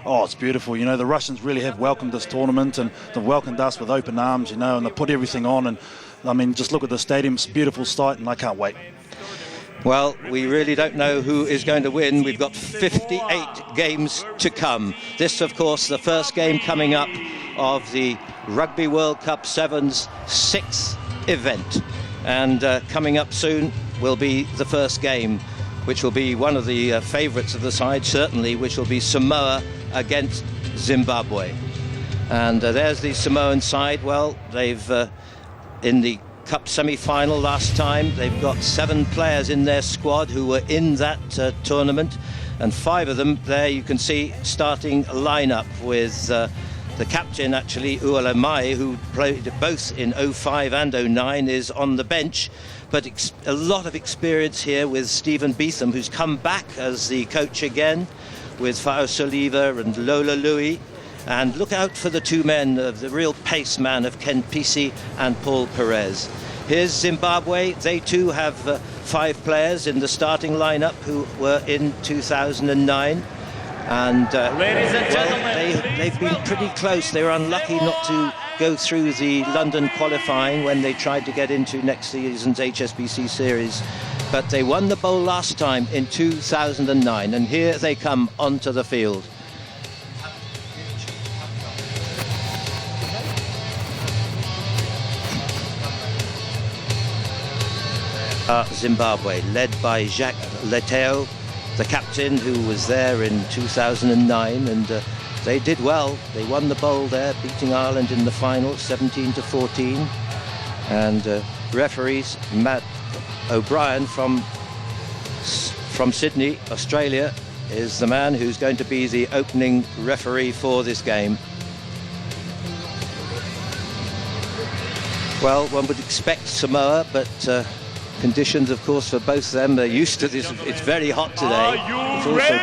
Oh, it's beautiful. You know, the Russians really have welcomed this tournament, and they've welcomed us with open arms, you know, and they put everything on. And I mean, just look at the stadium. It's a beautiful sight, and I can't wait. Well, we really don't know who is going to win. We've got 58 games to come. This, of course, the first game coming up of the Rugby World Cup Sevens 6th event. And coming up soon will be the first game, which will be one of the favourites of the side, certainly, which will be Samoa against Zimbabwe. And there's the Samoan side. Well, they've in the Cup semi-final last time, they've got 7 players in their squad who were in that tournament, and 5 of them there you can see starting lineup with the captain, actually, Ualamai, who played both in 05 and 09, is on the bench. But a lot of experience here with Stephen Beetham, who's come back as the coach again, with Fa'asoliva and Lola Louis. And look out for the 2 men, the real pace man of Ken Pisi and Paul Perez. Here's Zimbabwe. They too have 5 players in the starting lineup who were in 2009. And Ladies and gentlemen, they've been pretty close. They were unlucky not to go through the London qualifying when they tried to get into next season's HSBC series. But they won the bowl last time in 2009, and here they come onto the field. Zimbabwe, led by Jacques Leteo, the captain, who was there in 2009, and they did well. They won the bowl there, beating Ireland in the final 17-14. And referees Matt O'Brien from Sydney, Australia, is the man who's going to be the opening referee for this game. Well, one would expect Samoa, but conditions, of course, for both of them, they're used to this. It's very hot today. It's also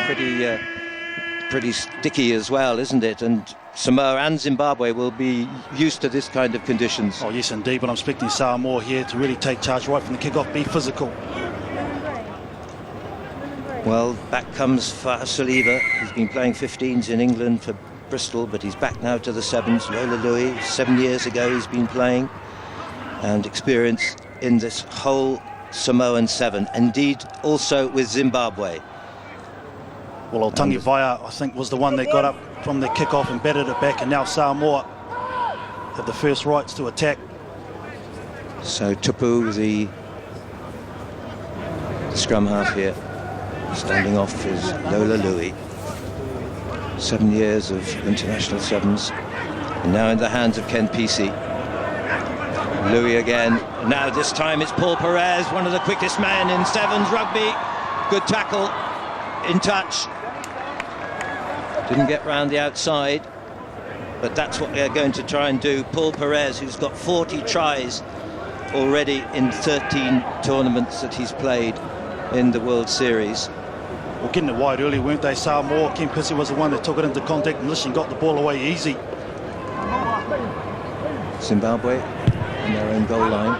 pretty sticky as well, isn't it? And Samoa and Zimbabwe will be used to this kind of conditions. Oh, yes, indeed. But I'm expecting Samoa here to really take charge right from the kick-off, be physical. Well, back comes Fa'asoliva. He's been playing 15s in England for Bristol, but he's back now to the 7s. Lola Louis, 7 years ago he's been playing, and experience in this whole Samoan 7, indeed also with Zimbabwe. Well, Otangi Vaia, I think, was the one that got up from the kick-off and batted it back, and now Samoa have the first rights to attack. So Tupu, the scrum half here, standing off is Lola Louis. 7 years of international 7s, and now in the hands of Ken Pisi. Louis again. Now this time it's Paul Perez, one of the quickest men in 7s rugby. Good tackle, in touch. Didn't get round the outside, but that's what they're going to try and do. Paul Perez, who's got 40 tries already in 13 tournaments that he's played in the World Series. Well, getting it wide early, weren't they? Samoa, Ken Pisi was the one that took it into contact and literally got the ball away easy. Zimbabwe in their own goal line.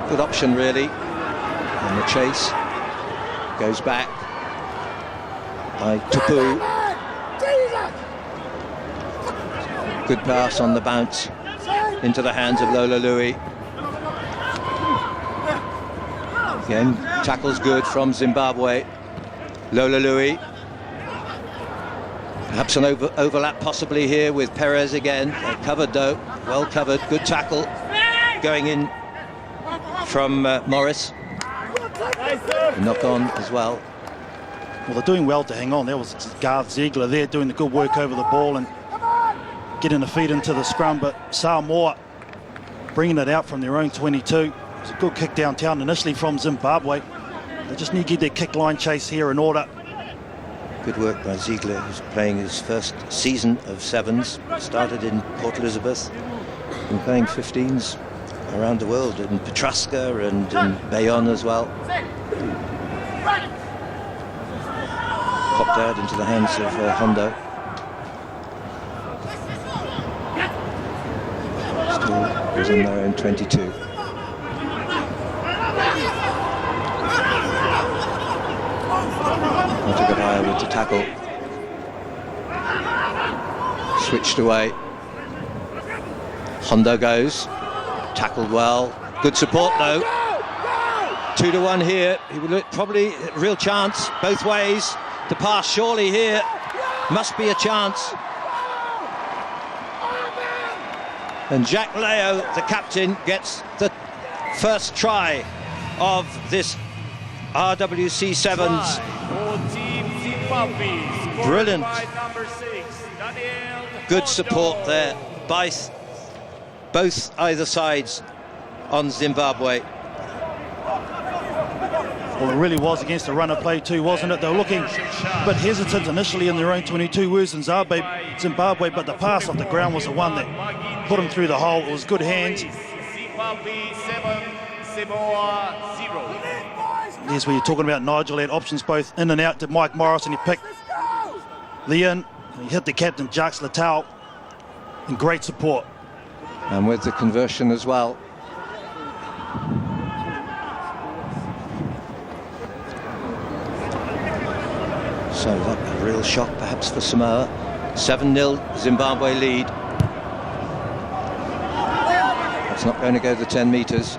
Good option, really. And the chase goes back by Tupu. Good pass on the bounce into the hands of Lola Louis. Again, tackles good from Zimbabwe. Lola Louis. Perhaps an overlap possibly here with Perez again. They're covered though, well covered. Good tackle going in from Morris. Knock on as well. Well, they're doing well to hang on. There was Garth Ziegler there doing the good work over the ball and getting the feet into the scrum, but Samoa bringing it out from their own 22. It was a good kick downtown initially from Zimbabwe. They just need to get their kick line chase here in order. Good work by Ziegler, who's playing his first season of 7s. Started in Port Elizabeth, been playing 15s around the world, in Petraska and in Bayonne as well. Popped out into the hands of Hondo. Still was in their own 22. Otagavaya with the tackle. Switched away. Hondo goes. Tackled well. Good support though. 2-1 here. He would look probably a real chance both ways. The pass surely here. Must be a chance. And Jack Leo, the captain, gets the first try of this RWC Sevens. Brilliant. Good support there by both either sides on Zimbabwe. Well, it really was against the runner play too, wasn't it? They were looking a bit hesitant initially in their own 22 words in Zimbabwe, but the pass off the ground was the one that put him through the hole. It was good hands. Zimbabwe 7, Samoa 0. Here's where you're talking about Nigel had options both in and out to Mike Morris, and he picked the in. He hit the captain, Jacques Letal, and great support. And with the conversion as well. So that a real shock perhaps for Samoa. 7-0 Zimbabwe lead. It's not going to go the 10 metres.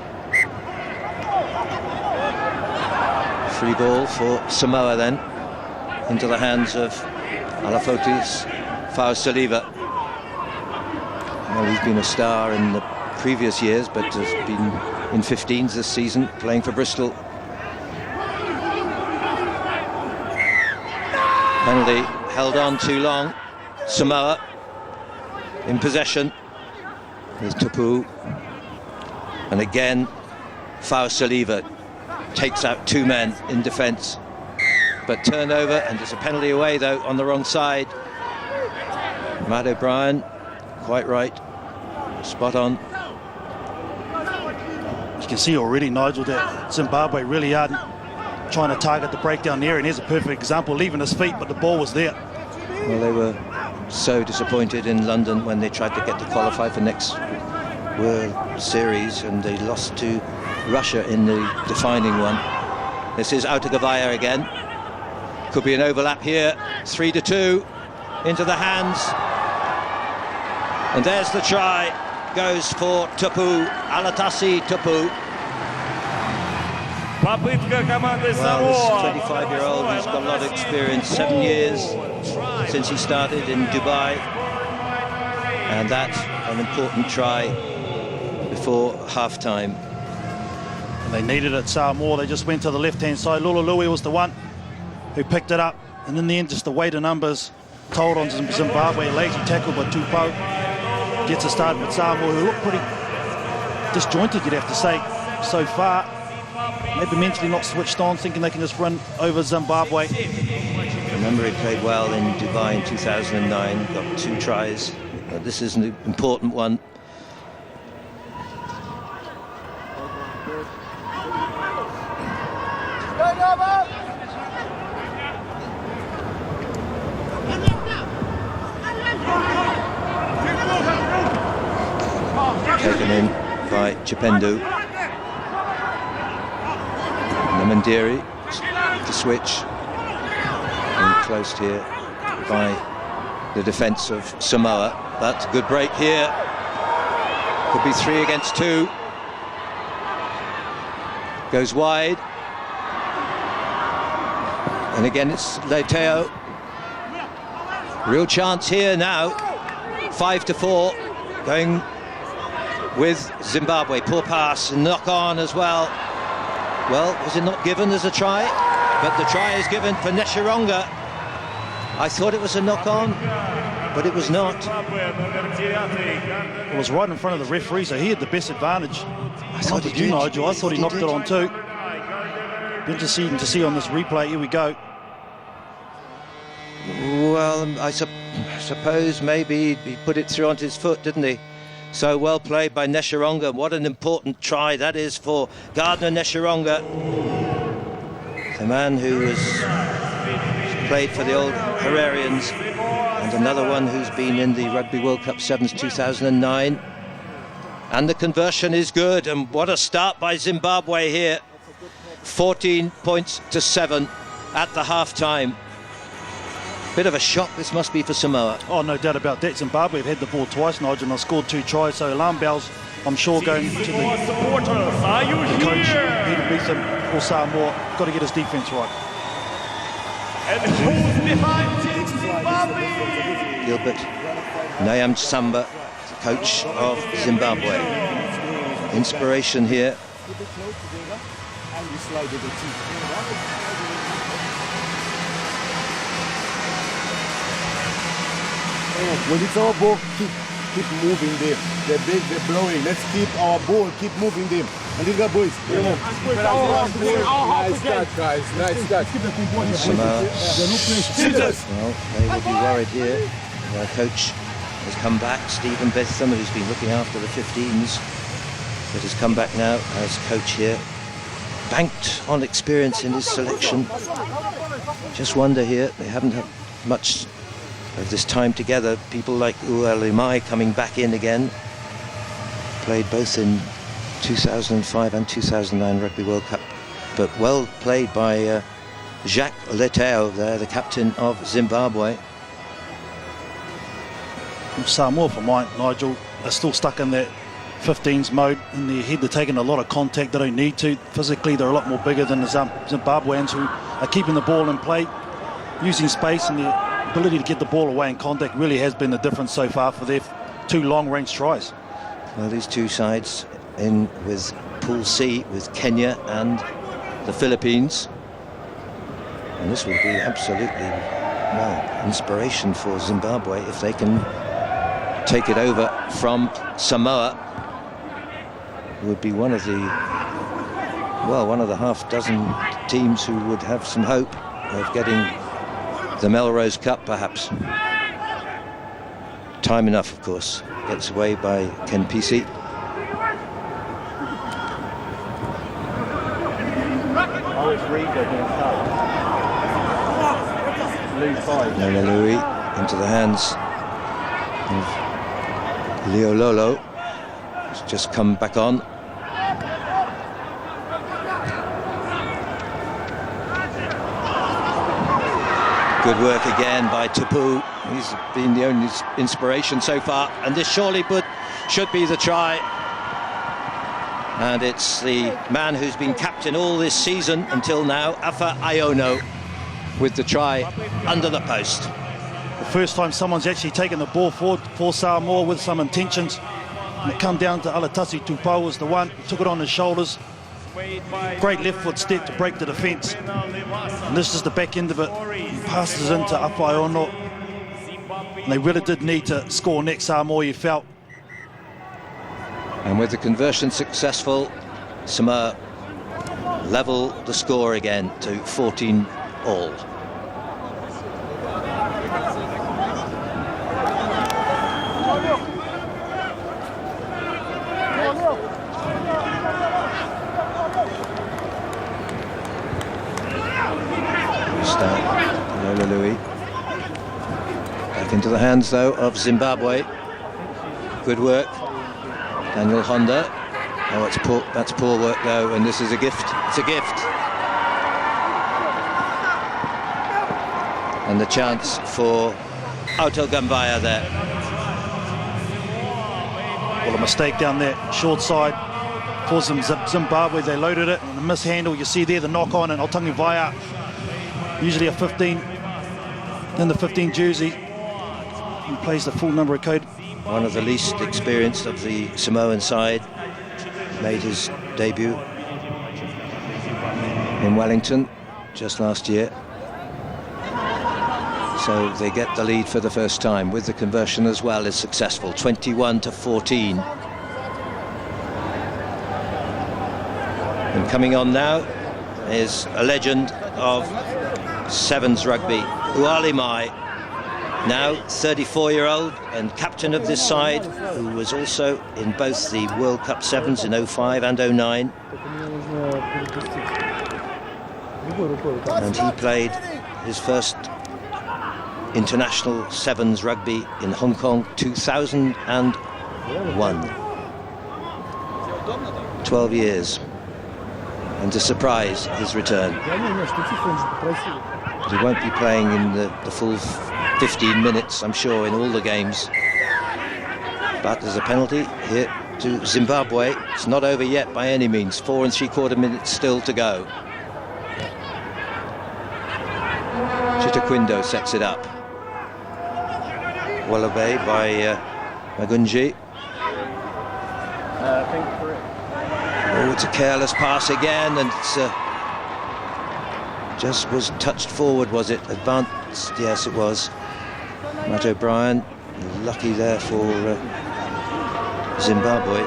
Free ball for Samoa then, into the hands of Alafotis Fausaliva. Well, he's been a star in the previous years, but has been in 15s this season, playing for Bristol. Penalty held on too long. Samoa in possession with Tupu, and again Fausaliva takes out two men in defence, but turned over, and there's a penalty away though on the wrong side. Matt O'Brien, quite right, spot on. You can see already, Nigel, that Zimbabwe really are trying to target the breakdown there, and here's a perfect example, leaving his feet, but the ball was there. Well, they were so disappointed in London when they tried to get to qualify for next World Series, and they lost to Russia in the defining one. This is Otagavaya again. Could be an overlap here. 3-2 into the hands, and there's the try. Goes for Tupu, Alatasi Tupu. Well, this 25-year-old, he's got a lot of experience, 7 years since he started in Dubai, and that's an important try before half-time. And they needed it, Samoa. They just went to the left-hand side. Lulalui was the one who picked it up, and in the end, just the weight of numbers told on Zimbabwe. A lazy tackle by Tupu gets a start with Samoa, who look pretty disjointed, you'd have to say, so far. Maybe mentally not switched on, thinking they can just run over Zimbabwe. Remember, he played well in Dubai in 2009, got 2 tries. This is an important one. Taken in by Chipendu. Namandiri, the switch, and closed here by the defence of Samoa. That's a good break here. Could be 3 against 2. Goes wide. And again it's Leiteo. Real chance here now. 5-4. Going with Zimbabwe. Poor pass and knock on as well. Well, was it not given as a try? But the try is given for Neshironga. I thought it was a knock-on, but it was not. It was right in front of the referee, so he had the best advantage. I thought he did, Nigel. I thought he knocked it on too. Be interesting to see on this replay. Here we go. Well, I suppose maybe he put it through onto his foot, didn't he? So well played by Neshironga. What an important try that is for Gardner Neshironga, the man who has played for the old Hararians, and another one who's been in the Rugby World Cup Sevens 2009. And the conversion is good, and what a start by Zimbabwe here. 14 points to 7. at the half-time. Bit of a shock this must be for Samoa. Oh, no doubt about that. Zimbabwe have had the ball twice, Nigel, and scored 2 tries, so alarm bells, I'm sure, going to the supporters, are you coach, here? Peter Beetham, or Samoa. Got to get his defence right. And who's behind Team Zimbabwe? Gilbert Nyam Samba, the coach of Zimbabwe. Inspiration here. When it's our ball, keep moving them. They're big, they're blowing. Let's keep our ball, keep moving them. And these guys, boys, nice touch, guys. Nice touch. Samoa, well, they will be worried here. Their coach has come back, Stephen Betham, who's been looking after the 15s, but has come back now as coach here. Banked on experience in his selection. Just wonder here, they haven't had much of this time together. People like Ualimai coming back in again. Played both in 2005 and 2009 Rugby World Cup, but well played by Jacques Letao there, the captain of Zimbabwe. Samoa, for mine, Nigel, are still stuck in that 15s mode in their head. They're taking a lot of contact. They don't need to. Physically, they're a lot more bigger than the Zimbabweans, who are keeping the ball in play, using space, and their ability to get the ball away in contact really has been the difference so far for their 2 long-range tries. Well, these two sides in with Pool C with Kenya and the Philippines, and this will be absolutely, well, inspiration for Zimbabwe if they can take it over from Samoa. It would be one of the half-dozen teams who would have some hope of getting the Melrose Cup, perhaps. Time enough, of course. Gets away by Ken Pisi. Lola Louis into the hands of Leo Lolo. He's just come back on. Good work again by Tupu. He's been the only inspiration so far, and this surely should be the try. And it's the man who's been captain all this season until now, Afa Iono, with the try under the post. The first time someone's actually taken the ball forward for Samoa with some intentions. And it come down to Alatasi Tupou was the one who took it on his shoulders. Great left foot step to break the defence. And this is the back end of it. He passes into Afa Iono. And they really did need to score next, Samoa, you felt. And with the conversion successful, Samoa level the score again to 14 all. Lola Louis. Back into the hands, though, of Zimbabwe. Good work. Daniel Honda. Oh, that's poor work, though, and this is a gift. It's a gift. And the chance for Auto Gambaya there. Well, a mistake down there, short side for Zimbabwe. They loaded it, and the mishandle, you see there, the knock on, and Autangi Vaya, usually a 15 in the 15 jersey. He plays the full number of code. One of the least experienced of the Samoan side, made his debut in Wellington just last year. So they get the lead for the first time, with the conversion as well is successful, 21-14. And coming on now is a legend of Sevens rugby, Ualimai, now 34-year-old and captain of this side, who was also in both the World Cup Sevens in 05 and 09. And he played his first international Sevens rugby in Hong Kong 2001. 12 years. and to surprise his return. But he won't be playing in the full 15 minutes, I'm sure, in all the games. But there's a penalty here to Zimbabwe. It's not over yet by any means. 4 3/4 minutes still to go. Chitaquindo sets it up. Wallaby by Magunji. Oh, it's a careless pass again, and it's just was touched forward, was it? Advanced, yes it was. Matt O'Brien, lucky there for Zimbabwe.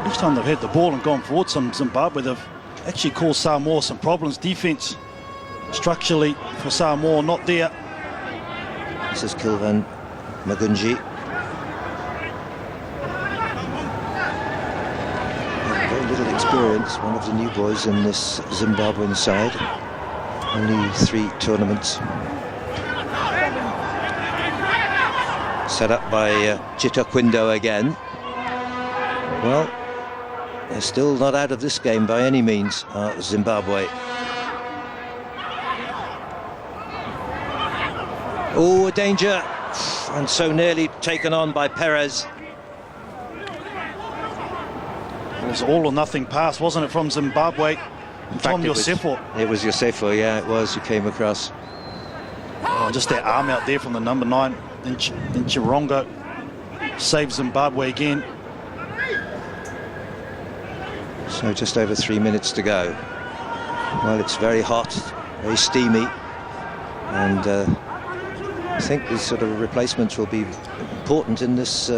Each time they've had the ball and gone forward, Zimbabwe, they've actually caused Samoa some problems. Defence structurally for Samoa not there. This is Kilvan Magunji. Very little experience, one of the new boys in this Zimbabwean side. Only 3 tournaments. Set up by Chitaquindo again. Well, they're still not out of this game by any means, Zimbabwe. Oh, a danger, and so nearly taken on by Perez. It was all or nothing pass, wasn't it, from Zimbabwe? Tom Yosefo. It was Yosefo, yeah, it was, who came across. Oh, just that arm out there from the number 9. Then Chirongo saves Zimbabwe again. So just over 3 minutes to go. Well, it's very hot, very steamy, and I think these sort of replacements will be important in this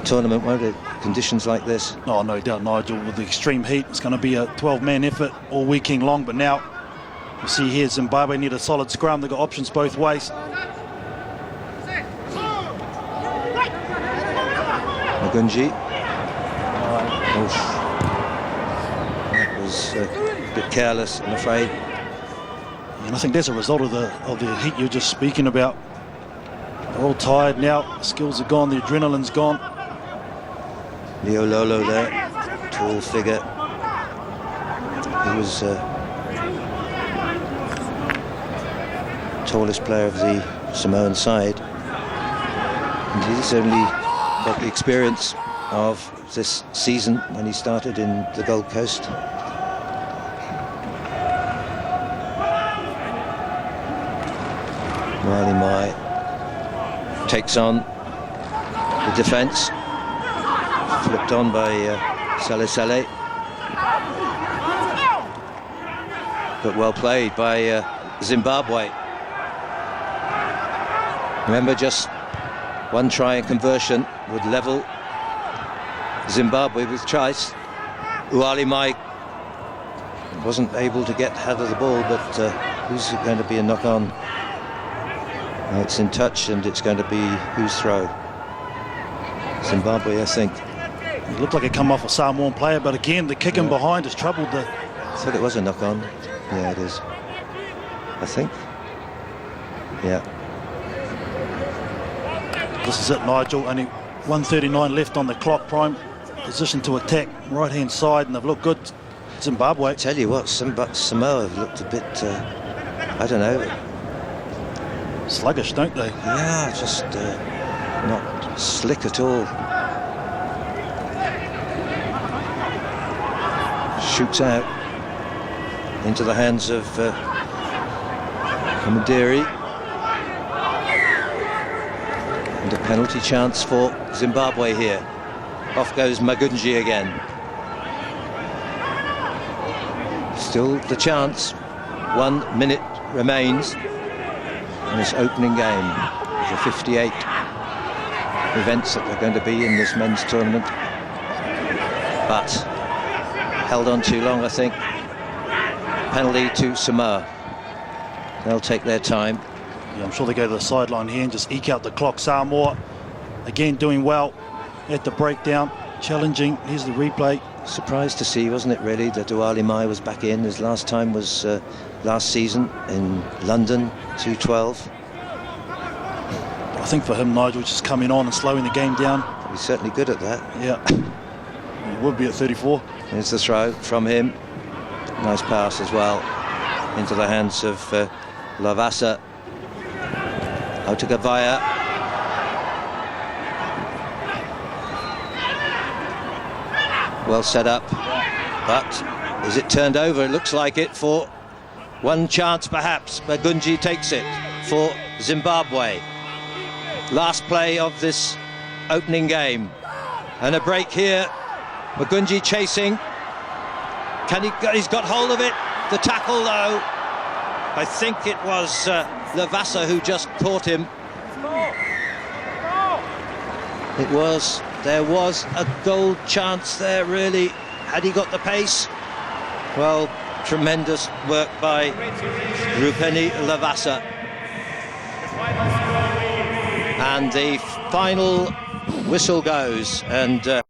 tournament, won't it? Conditions like this. Oh, no doubt, Nigel. With the extreme heat, it's going to be a 12-man effort all weekend long. But now, you see here, Zimbabwe need a solid scrum. They've got options both ways. Magunji. That was a bit careless, I'm afraid. And I think that's a result of the heat you're just speaking about. They're all tired now. The skills are gone. The adrenaline's gone. Leo Lolo there, tall figure. He was tallest player of the Samoan side. And he's only got the experience of this season when he started in the Gold Coast. Riley Mai takes on the defence. Flipped on by Sele. But well played by Zimbabwe. Remember, just one try and conversion would level Zimbabwe with tries. Uali Mai wasn't able to get out of the ball, but who's going to be a knock-on? It's in touch, and it's going to be whose throw? Zimbabwe, I think. It looked like it come off a Samoan player, but again, the kicking behind has troubled the... I thought it was a knock-on. Yeah, it is. I think. Yeah. This is it, Nigel. Only 1:39 left on the clock. Prime position to attack, right-hand side, and they've looked good. Zimbabwe. I tell you what, Samoa have looked a bit, I don't know. Sluggish, don't they? Yeah, just not slick at all. Shoots out into the hands of Kamandiri. And a penalty chance for Zimbabwe here. Off goes Magunji again. Still the chance. 1 minute remains in this opening game of the 58 events that are going to be in this men's tournament. But held on too long, I think. Penalty to Samoa. They'll take their time. Yeah, I'm sure they go to the sideline here and just eke out the clock. Samoa, again, doing well at the breakdown, challenging. Here's the replay. Surprised to see, wasn't it, really, that Uali Mai was back in. His last time was last season in London, 2-12. I think for him, Nigel, just coming on and slowing the game down. He's certainly good at that. Yeah, he would be at 34. Here's the throw from him. Nice pass as well into the hands of Lavasa. Out to Gavaya. Well set up, but is it turned over? It looks like it for one chance perhaps. Magunji takes it for Zimbabwe. Last play of this opening game. And a break here. Magunji chasing. He's got hold of it. The tackle though. I think it was Lavasa who just caught him. There was a goal chance there, really, had he got the pace. Well, tremendous work by Rupeni Lavasa. And the final whistle goes, and